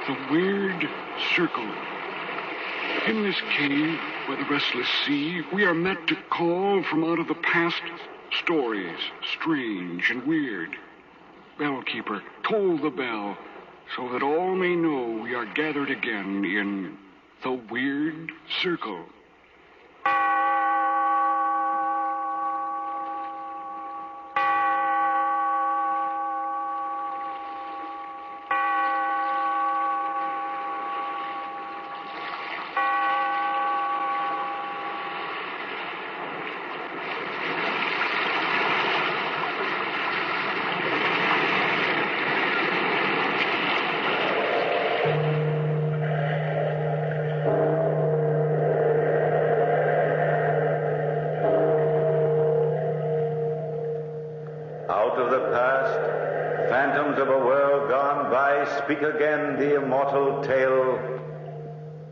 The weird circle. In this cave by the restless sea, we are met to call from out of the past stories, strange and weird. Bellkeeper, toll the bell, so that all may know we are gathered again in the weird circle. Out of the past, phantoms of a world gone by, speak again the immortal tale,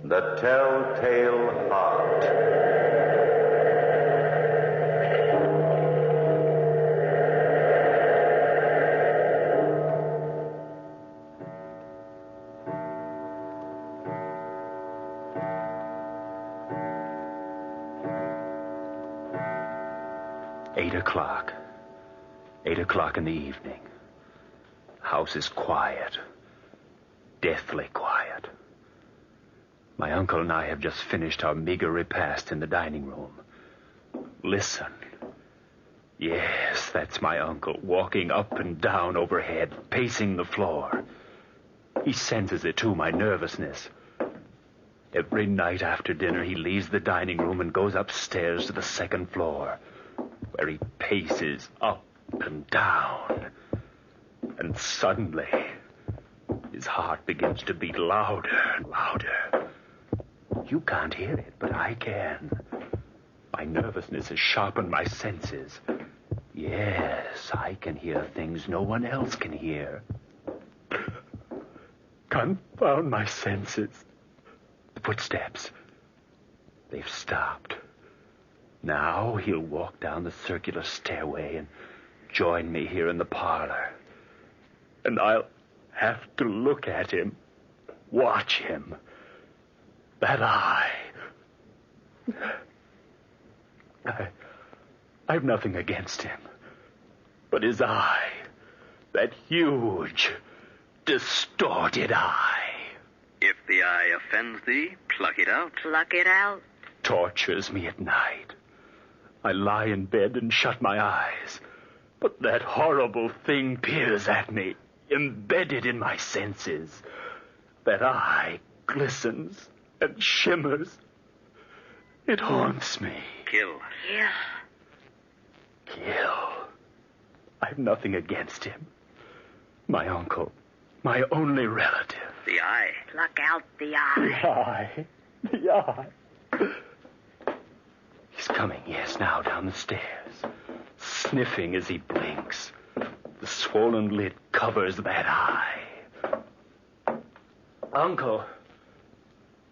the telltale heart. Eight o'clock in the evening. House is quiet. Deathly quiet. My uncle and I have just finished our meager repast in the dining room. Listen. Yes, that's my uncle, walking up and down overhead, pacing the floor. He senses it, too, my nervousness. Every night after dinner, he leaves the dining room and goes upstairs to the second floor, where he paces up and down. And suddenly, his heart begins to beat louder and louder. You can't hear it, but I can. My nervousness has sharpened my senses. Yes, I can hear things no one else can hear. Confound my senses. The footsteps. They've stopped. Now he'll walk down the circular stairway and join me here in the parlor. And I'll have to look at him, watch him. That eye. I've nothing against him. But his eye, that huge, distorted eye. If the eye offends thee, pluck it out. Pluck it out. Tortures me at night. I lie in bed and shut my eyes. But that horrible thing peers at me, embedded in my senses. That eye glistens and shimmers. It haunts me. Kill. Kill. I've nothing against him. My uncle, my only relative. The eye. Pluck out the eye. The eye. He's coming, yes, now down the stairs, sniffing as he blinks. The swollen lid covers that eye. Uncle,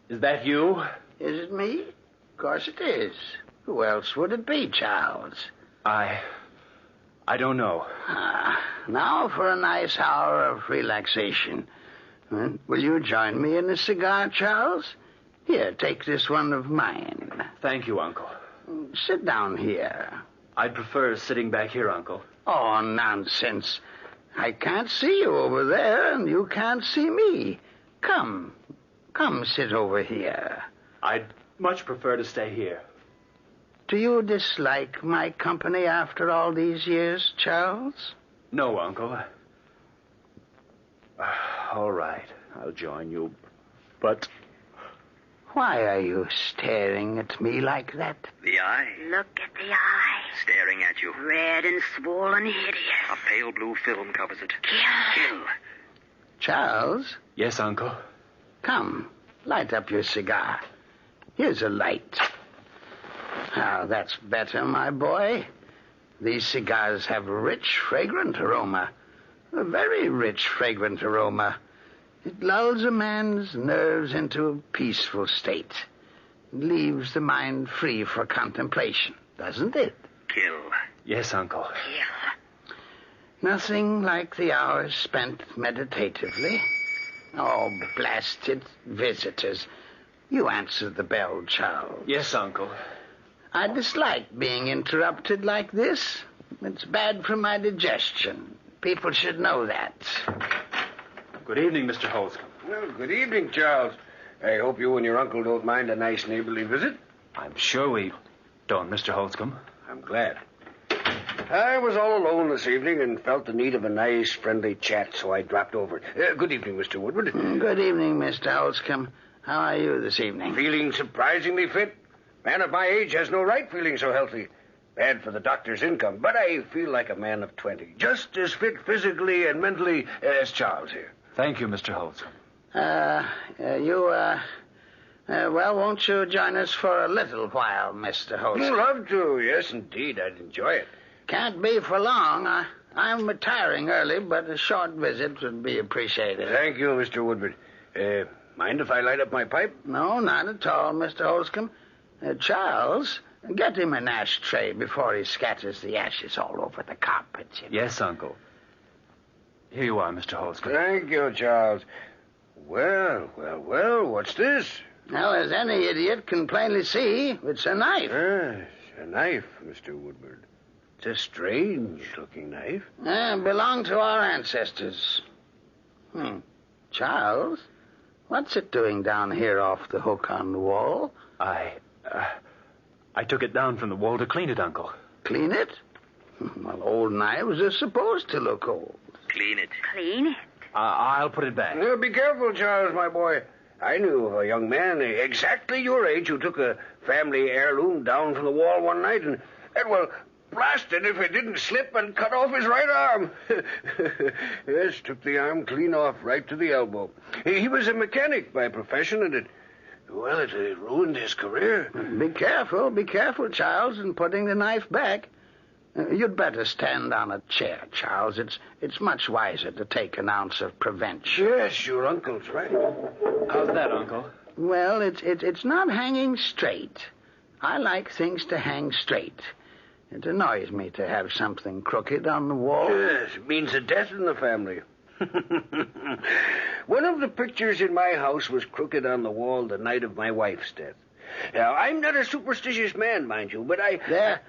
is that you? Is it me? Of course it is. Who else would it be, Charles? I don't know. Now for a nice hour of relaxation. Will you join me in a cigar, Charles? Here, take this one of mine. Thank you, Uncle. Sit down here. I'd prefer sitting back here, Uncle. Oh, nonsense. I can't see you over there, and you can't see me. Come sit over here. I'd much prefer to stay here. Do you dislike my company after all these years, Charles? No, Uncle. All right, I'll join you, but... Why are you staring at me like that? The eye. Look at the eye. Staring at you. Red and swollen hideous. A pale blue film covers it. Kill. Charles? Yes, Uncle? Come, light up your cigar. Here's a light. Now, that's better, my boy. These cigars have a rich, fragrant aroma. A very rich, fragrant aroma. It lulls a man's nerves into a peaceful state. It leaves the mind free for contemplation, doesn't it? Kill. Yes, Uncle. Kill. Nothing like the hours spent meditatively. Oh, blasted visitors. You answer the bell, Charles. Yes, Uncle. I dislike being interrupted like this. It's bad for my digestion. People should know that. Good evening, Mr. Holscomb. Well, good evening, Charles. I hope you and your uncle don't mind a nice neighborly visit. I'm sure we don't, Mr. Holscomb. I'm glad. I was all alone this evening and felt the need of a nice, friendly chat, so I dropped over. Good evening, Mr. Woodward. Good evening, Mr. Holscomb. How are you this evening? Feeling surprisingly fit. Man of my age has no right feeling so healthy. Bad for the doctor's income, but I feel like a man of 20. Just as fit physically and mentally as Charles here. Thank you, Mr. Holscomb. Well, won't you join us for a little while, Mr. Holscomb? Love to, yes, indeed. I'd enjoy it. Can't be for long. I'm retiring early, but a short visit would be appreciated. Thank you, Mr. Woodward. Mind if I light up my pipe? No, not at all, Mr. Holscomb. Charles, get him an ashtray before he scatters the ashes all over the carpet. Yes, Uncle. Here you are, Mr. Holscomb. Thank you, Charles. Well, what's this? Well, as any idiot can plainly see, it's a knife. Yes, a knife, Mr. Woodward. It's a strange-looking knife. Belonged to our ancestors. Charles, what's it doing down here off the hook on the wall? I took it down from the wall to clean it, Uncle. Clean it? Well, old knives are supposed to look old. Clean it. Clean it. I'll put it back. Be careful, Charles, my boy. I knew of a young man exactly your age who took a family heirloom down from the wall one night and well, blasted if it didn't slip and cut off his right arm. Yes, took the arm clean off right to the elbow. He was a mechanic by profession, and it ruined his career. Be careful, Charles, in putting the knife back. You'd better stand on a chair, Charles. It's much wiser to take an ounce of prevention. Yes, your uncle's right. How's that, Uncle? Well, it's not hanging straight. I like things to hang straight. It annoys me to have something crooked on the wall. Yes, it means a death in the family. One of the pictures in my house was crooked on the wall the night of my wife's death. Now, I'm not a superstitious man, mind you, but that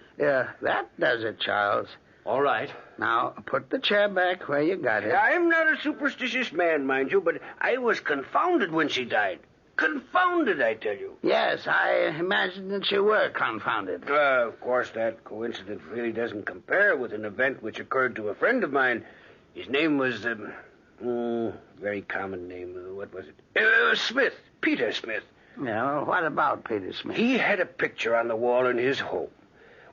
does it, Charles. All right. Now, put the chair back where you got it. I'm not a superstitious man, mind you, but I was confounded when she died. Confounded, I tell you. Yes, I imagined that you were confounded. Of course, that coincidence really doesn't compare with an event which occurred to a friend of mine. His name was, very common name. What was it? Smith. Peter Smith. Yeah, well, what about Peter Smith? He had a picture on the wall in his home.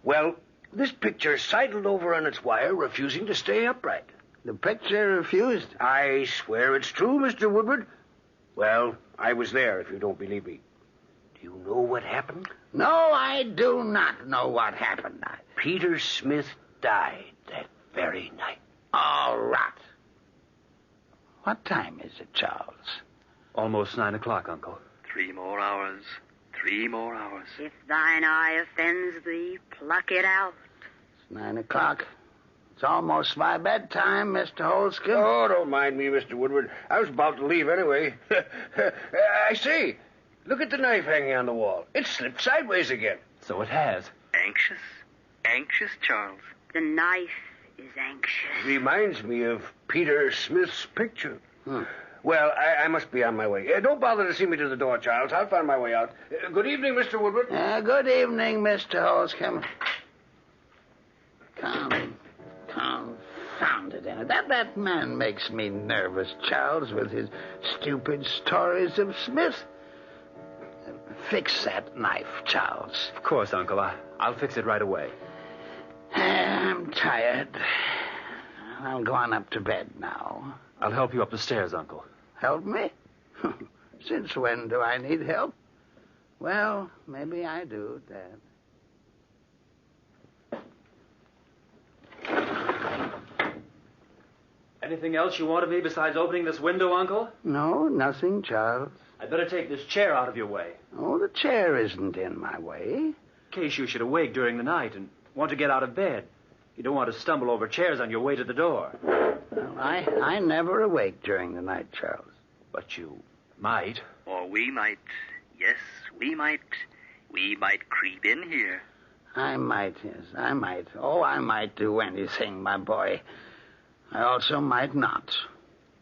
Well, this picture sidled over on its wire, refusing to stay upright. The picture refused? I swear it's true, Mr. Woodward. Well, I was there, if you don't believe me. Do you know what happened? No, I do not know what happened. Peter Smith died that very night. All right. What time is it, Charles? Almost 9 o'clock, Uncle. 3 more hours. 3 more hours. If thine eye offends thee, pluck it out. It's 9 o'clock. It's almost my bedtime, Mr. Holscomb. Oh, don't mind me, Mr. Woodward. I was about to leave anyway. I say, look at the knife hanging on the wall. It slipped sideways again. So it has. Anxious? Anxious, Charles. The knife is anxious. Reminds me of Peter Smith's picture. Well, I must be on my way. Don't bother to see me to the door, Charles. I'll find my way out. Good evening, Mr. Woodward. Good evening, Mr. Holscomb. Confounded in it. That man makes me nervous, Charles, with his stupid stories of Smith. Fix that knife, Charles. Of course, Uncle. I'll fix it right away. I'm tired. I'll go on up to bed now. I'll help you up the stairs, Uncle. Help me? Since when do I need help? Well, maybe I do, Dad. Anything else you want of me besides opening this window, Uncle? No, nothing, Charles. I'd better take this chair out of your way. Oh, the chair isn't in my way. In case you should awake during the night and want to get out of bed. You don't want to stumble over chairs on your way to the door. Well, I never awake during the night, Charles. But you might. Or we might. Yes, we might. We might creep in here. I might, yes, I might. Oh, I might do anything, my boy. I also might not.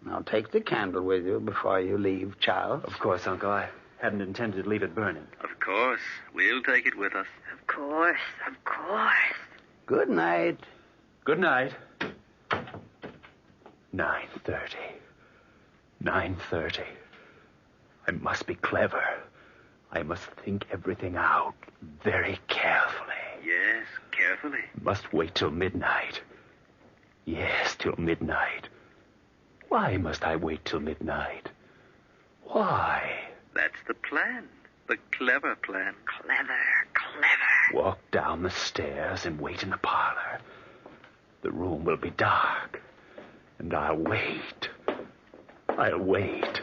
Now, take the candle with you before you leave, Charles. Of course, Uncle. I hadn't intended to leave it burning. Of course. We'll take it with us. Of course, of course. Good night. Good night. 9:30. 9:30. I must be clever. I must think everything out very carefully. Yes, carefully. Must wait till midnight. Yes, till midnight. Why must I wait till midnight? Why? That's the plan. The clever plan. Clever, clever. Walk down the stairs and wait in the parlor. The room will be dark. And I'll wait. I'll wait.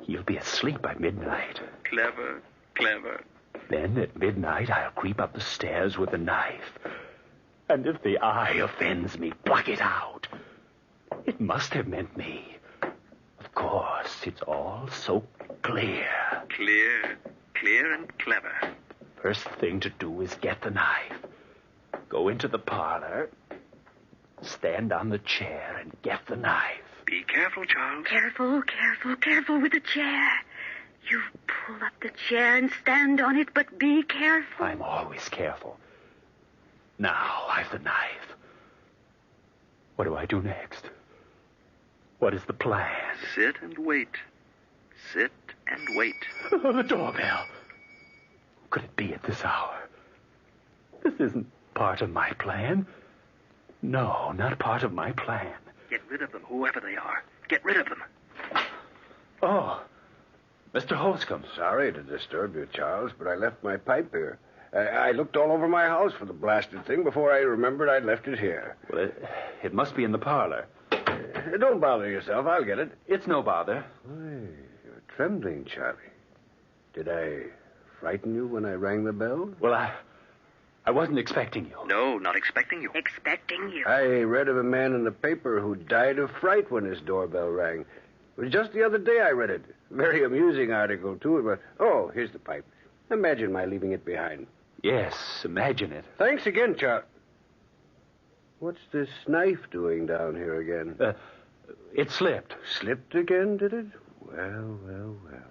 He'll be asleep by midnight. Clever, clever. Then at midnight I'll creep up the stairs with a knife. And if the eye offends me, pluck it out. It must have meant me. Of course, it's all so clear. Clear and clever. First thing to do is get the knife. Go into the parlor, stand on the chair, and get the knife. Be careful, Charles. Careful, careful, careful with the chair. You pull up the chair and stand on it, but be careful. I'm always careful. Now I've the knife. What do I do next? What is the plan? Sit and wait. Sit and wait. The doorbell. Could it be at this hour? This isn't part of my plan. No, not part of my plan. Get rid of them, whoever they are. Get rid of them. Oh, Mr. Holscomb. Sorry to disturb you, Charles, but I left my pipe here. I looked all over my house for the blasted thing before I remembered I'd left it here. Well, it must be in the parlor. Don't bother yourself. I'll get it. It's no bother. Why, you're trembling, Charlie. Did I frighten you when I rang the bell? Well, I wasn't expecting you. No, not expecting you. Expecting you. I read of a man in the paper who died of fright when his doorbell rang. It was just the other day I read it. Very amusing article, too. But, oh, here's the pipe. Imagine my leaving it behind. Yes, imagine it. Thanks again, Charles. What's this knife doing down here again? It slipped. Slipped again, did it? Well, well, well.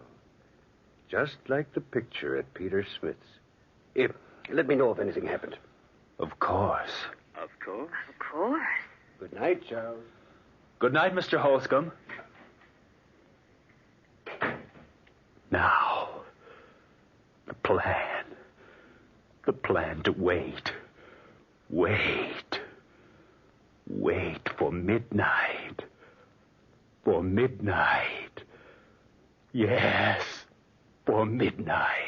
Just like the picture at Peter Smith's. Let me know if anything happened. Of course. Of course. Of course. Good night, Charles. Good night, Mr. Holscomb. Now, the plan. The plan to wait. Wait. Wait for midnight. For midnight. Yes, for midnight.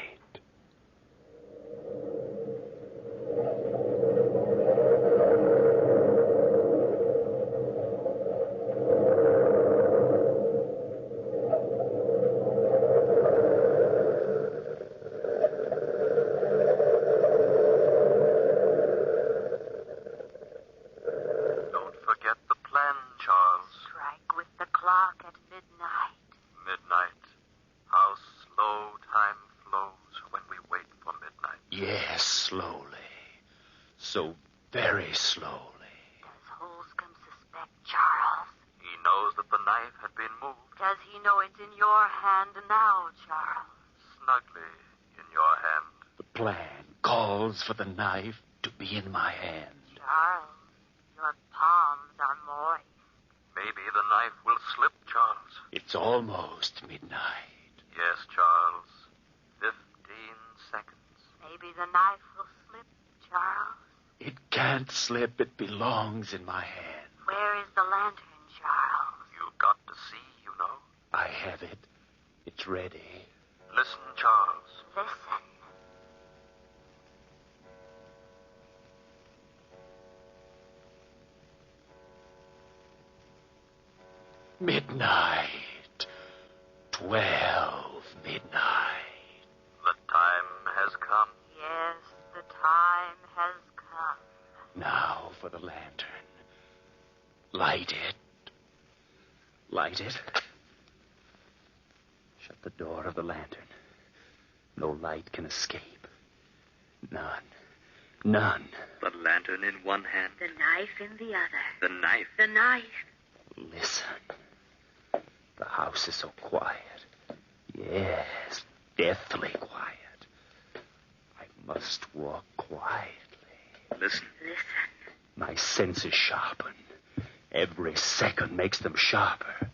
Don't forget the plan, Charles. Strike with the clock at midnight. Midnight. How slow time flows when we wait for midnight. Yes, slowly. So very slowly. Does Holscomb suspect Charles? He knows that the knife had been moved Does he know it's in your hand now, Charles? snugly in your hand. The plan calls for the knife to be in my hand. Charles, your palms are moist. Maybe the knife will slip, Charles. It's almost midnight. Yes, Charles. 15 seconds. Maybe the knife will slip, Charles. It can't slip. It belongs in my hand. Where is the lantern, Charles? You've got to see, you know. I have it. It's ready. Listen, Charles. Listen. Midnight. 12 midnight. The time has come. Yes, the time has come. Now for the lantern. Light it. Light it. Shut the door of the lantern. No light can escape. None. None. The lantern in one hand. The knife in the other. The knife. The knife. Listen. The house is so quiet. Yes, deathly quiet. I must walk quietly. Listen. Listen. My senses sharpen. Every second makes them sharper.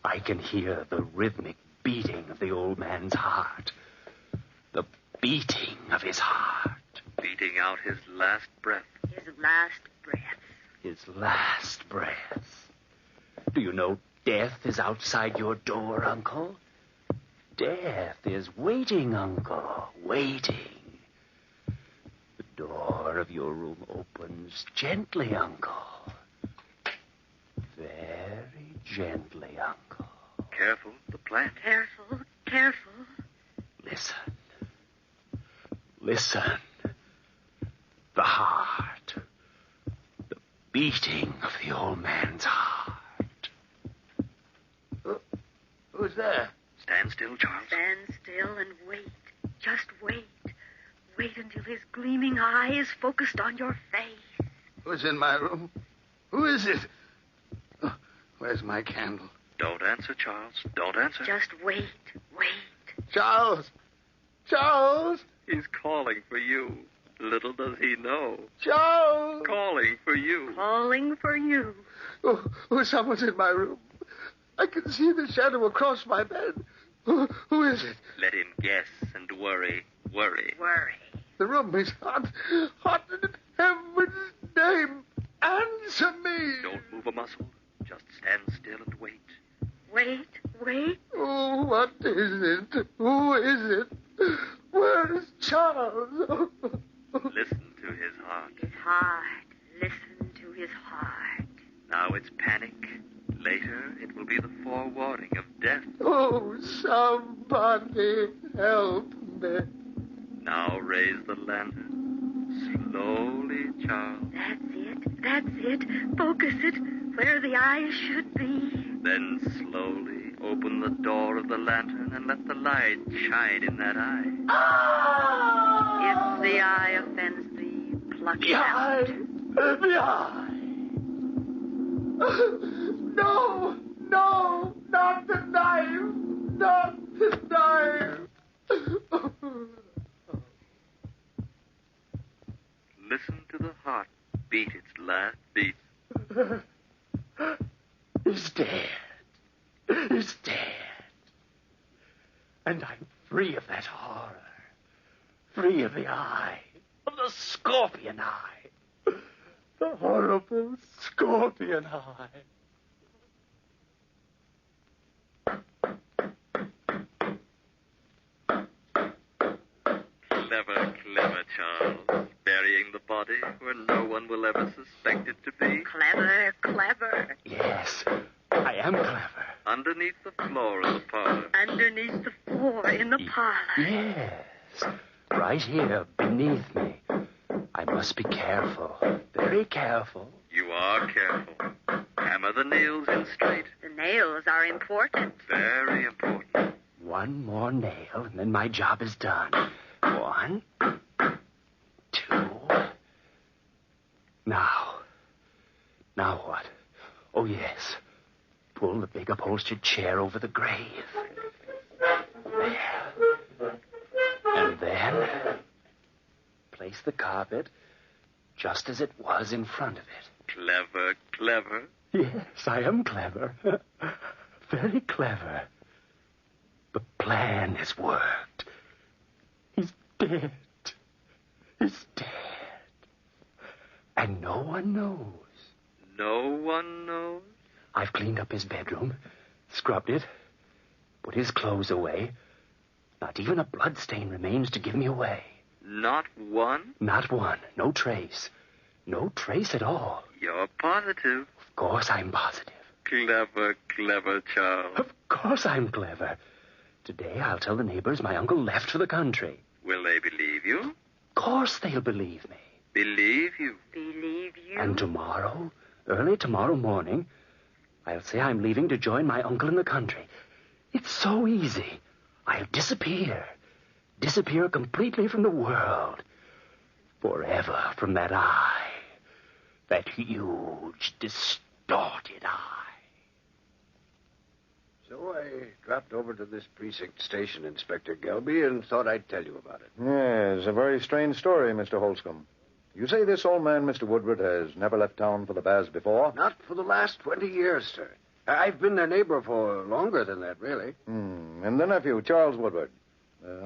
I can hear the rhythmic beating of the old man's heart. The beating of his heart. Beating out his last breath. His last breath. His last breath. Do you know death is outside your door, Uncle? Death is waiting, Uncle. Waiting. The door of your room opens gently, Uncle. Very gently, Uncle. Careful, the plant. Careful, careful. Listen. Listen. The heart. The beating of the old man's heart. Who's there? Stand still, Charles. Stand still and wait. Just wait. Wait until his gleaming eye is focused on your face. Who's in my room? Who is it? Oh, where's my candle? Don't answer, Charles. Don't answer. Just wait, wait. Charles! Charles! He's calling for you. Little does he know. Charles! Calling for you. Calling for you. Oh, someone's in my room. I can see the shadow across my bed. Who is it? Let him guess and worry. Worry. Worry. The room is hot. Hot in heaven's name. Answer me. Don't move a muscle. Just stand still and wait. Wait, wait. Oh, what is it? Who is it? Where is Charles? Listen to his heart. His heart. Listen to his heart. Now it's panic. Later, it will be the forewarning of death. Oh, somebody help me. Now raise the lantern. Slowly, Charles. That's it. That's it. Focus it where the eyes should be. Then slowly open the door of the lantern and let the light shine in that eye. If the eye offends thee, pluck it out. The eye. No, no, not the knife. Not the knife. Listen to the heart beat its last beat. He's dead. He's dead. And I'm free of that horror. Free of the eye. Of the scorpion eye. The horrible scorpion eye. Clever, clever, Charles. Burying the body where no one will ever suspect it to be. Clever, clever. Yes, I am clever. Underneath the floor of the parlor. Underneath the floor in the parlor. Yes, right here beneath me. I must be careful, very careful. You are careful. Hammer the nails in straight. The nails are important. Very important. One more nail, and then my job is done. 1, 2. Now what? Oh, yes. Pull the big upholstered chair over the grave. There. And then place the carpet just as it was in front of it. Clever, clever. Yes, I am clever. Very clever. The plan has worked. He's dead. He's dead. And no one knows. No one knows? I've cleaned up his bedroom, scrubbed it, put his clothes away. Not even a bloodstain remains to give me away. Not one? Not one. No trace. No trace at all. You're positive. Of course I'm positive. Clever, clever, Charles. Of course I'm clever. Today I'll tell the neighbors my uncle left for the country. Will they believe you? Of course they'll believe me. Believe you? Believe you. And tomorrow, early tomorrow morning, I'll say I'm leaving to join my uncle in the country. It's so easy. I'll disappear. Disappear completely from the world. Forever from that eye. That huge, distorted eye. So I dropped over to this precinct station, Inspector Gelby, and thought I'd tell you about it. Yes, a very strange story, Mr. Holscomb. You say this old man, Mr. Woodward, has never left town for the baths before? Not for the last 20 years, sir. I've been their neighbor for longer than that, really. And the nephew, Charles Woodward.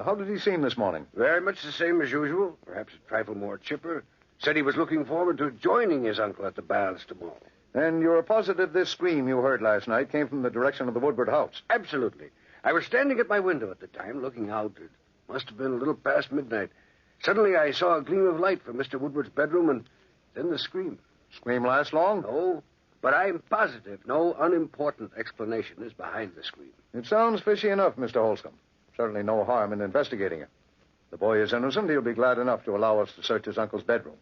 How did he seem this morning? Very much the same as usual, perhaps a trifle more chipper. Said he was looking forward to joining his uncle at the baths tomorrow. And you're positive this scream you heard last night came from the direction of the Woodward house? Absolutely. I was standing at my window at the time, looking out. It must have been a little past midnight. Suddenly I saw a gleam of light from Mr. Woodward's bedroom, and then the scream. Scream last long? No, but I'm positive no unimportant explanation is behind the scream. It sounds fishy enough, Mr. Holscomb. Certainly no harm in investigating it. The boy is innocent. He'll be glad enough to allow us to search his uncle's bedroom.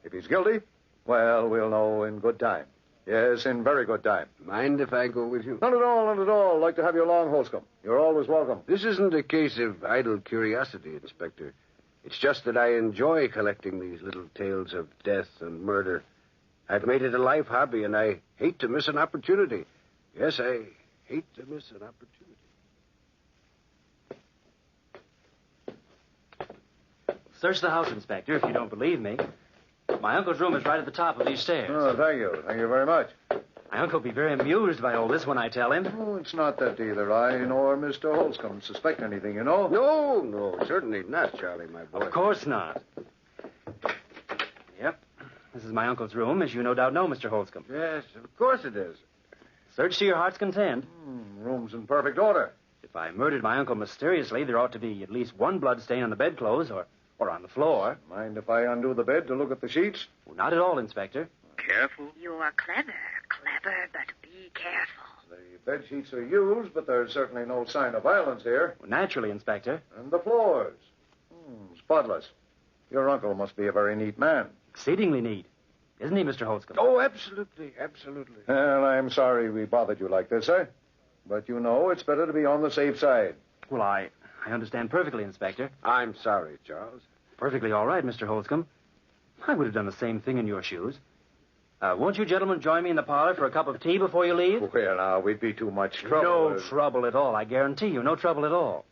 If he's guilty, well, we'll know in good time. Yes, in very good time. Mind if I go with you? Not at all, not at all. I'd like to have you along, Holscomb. You're always welcome. This isn't a case of idle curiosity, Inspector. It's just that I enjoy collecting these little tales of death and murder. I've made it a life hobby, and I hate to miss an opportunity. Yes, I hate to miss an opportunity. Search the house, Inspector, if you don't believe me. My uncle's room is right at the top of these stairs. Oh, thank you. Thank you very much. My uncle will be very amused by all this when I tell him. Oh, it's not that either. I nor Mr. Holscomb suspect anything, you know. No, certainly not, Charlie, my boy. Of course not. Yep. This is my uncle's room, as you no doubt know, Mr. Holscomb. Yes, of course it is. Search to your heart's content. Room's in perfect order. If I murdered my uncle mysteriously, there ought to be at least one blood stain on the bedclothes or on the floor. Mind if I undo the bed to look at the sheets? Well, not at all, Inspector. Careful. You're clever, but be careful. The bed sheets are used, but there's certainly no sign of violence here. Well, naturally, Inspector. And the floors. Spotless. Your uncle must be a very neat man. Exceedingly neat. Isn't he, Mr. Holscomb? Oh, absolutely. Well, I'm sorry we bothered you like this, sir. But you know it's better to be on the safe side. Well, I understand perfectly, Inspector. I'm sorry, Charles. Perfectly all right, Mr. Holscomb. I would have done the same thing in your shoes. Won't you gentlemen join me in the parlor for a cup of tea before you leave? Well, now, we'd be too much trouble. No trouble at all, I guarantee you. No trouble at all.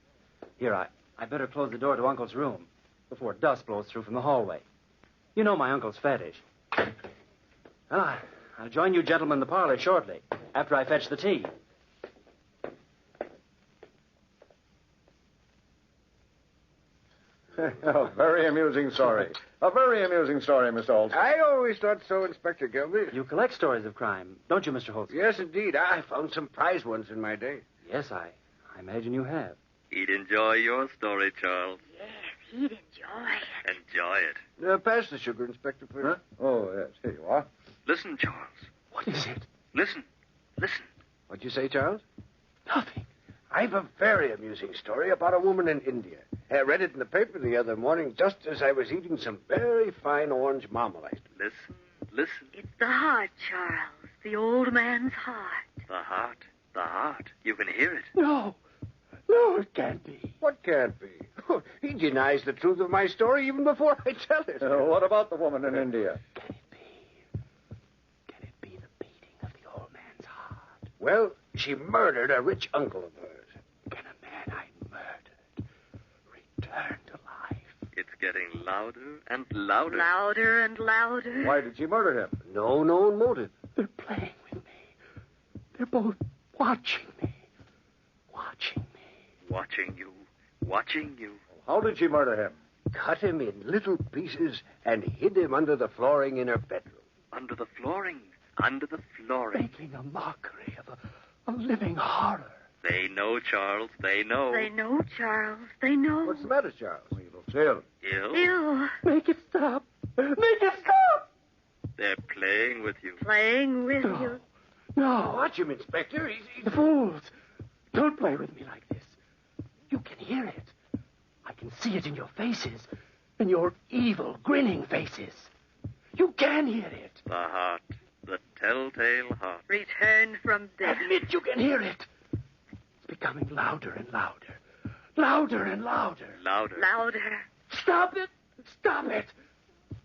Here, I better close the door to Uncle's room before dust blows through from the hallway. You know my uncle's fetish. Well, I'll join you gentlemen in the parlor shortly, after I fetch the tea. A very amusing story. A very amusing story, Mr. Holscomb. I always thought so, Inspector Gilby. You collect stories of crime, don't you, Mr. Holscomb? Yes, indeed. I found some prize ones in my day. Yes, I imagine you have. He'd enjoy your story, Charles. Yes, he'd enjoy it. Enjoy it. Pass the sugar, Inspector, please. Huh? Oh, yes. Here you are. Listen, Charles. What is it? Listen. What'd you say, Charles? Nothing. I've a very amusing story about a woman in India. I read it in the paper the other morning just as I was eating some very fine orange marmalade. Listen. It's the heart, Charles. The old man's heart. The heart. You can hear it. No, it can't be. What can't be? He denies the truth of my story even before I tell it. What about the woman in India? Can it be the beating of the old man's heart? Well, she murdered a rich uncle of hers. Can a man I murdered return to life? It's getting louder and louder. Louder and louder. Why did she murder him? No known motive. They're playing with me. They're both watching me. Watching you. How did she murder him? Cut him in little pieces and hid him under the flooring in her bedroom. Under the flooring. Making a mockery of a living horror. They know, Charles. They know. They know, Charles. They know. What's the matter, Charles? He looks ill. Ill? Ew. Make it stop. Make it stop. They're playing with you. Playing with you. No. Watch him, Inspector. He's... Fools. Don't play with me like this. You can hear it. I can see it in your faces. In your evil, grinning faces. You can hear it. The heart. The telltale heart. Returned from death. Admit you can hear it. becoming louder and louder. Louder and louder. Louder. Louder. Stop it! Stop it!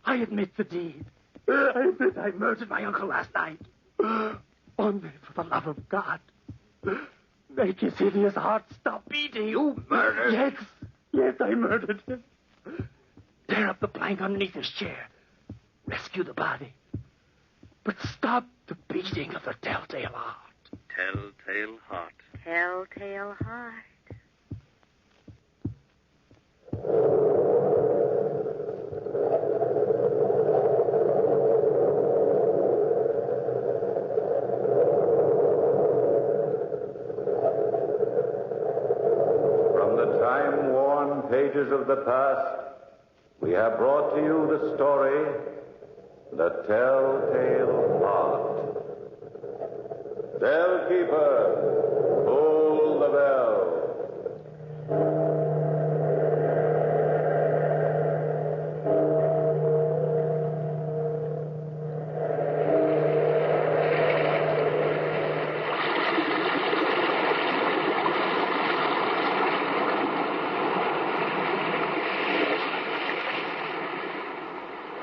I admit the deed. I admit I murdered my uncle last night. Only for the love of God. Make his hideous heart stop beating. You murdered? Yes, I murdered him. Tear up the plank underneath his chair. Rescue the body. But stop the beating of the telltale heart. Telltale heart. Telltale heart. From the time-worn pages of the past, we have brought to you the story, The Telltale Heart. Bellkeeper, pull the bell.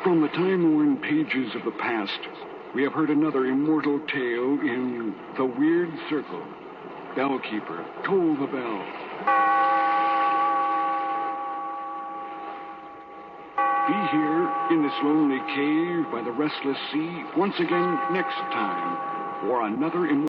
From the time-worn pages of the past, we have heard another immortal tale in The Weird Circle. Bellkeeper, toll the bell. Be here in this lonely cave by the restless sea once again next time for another immortal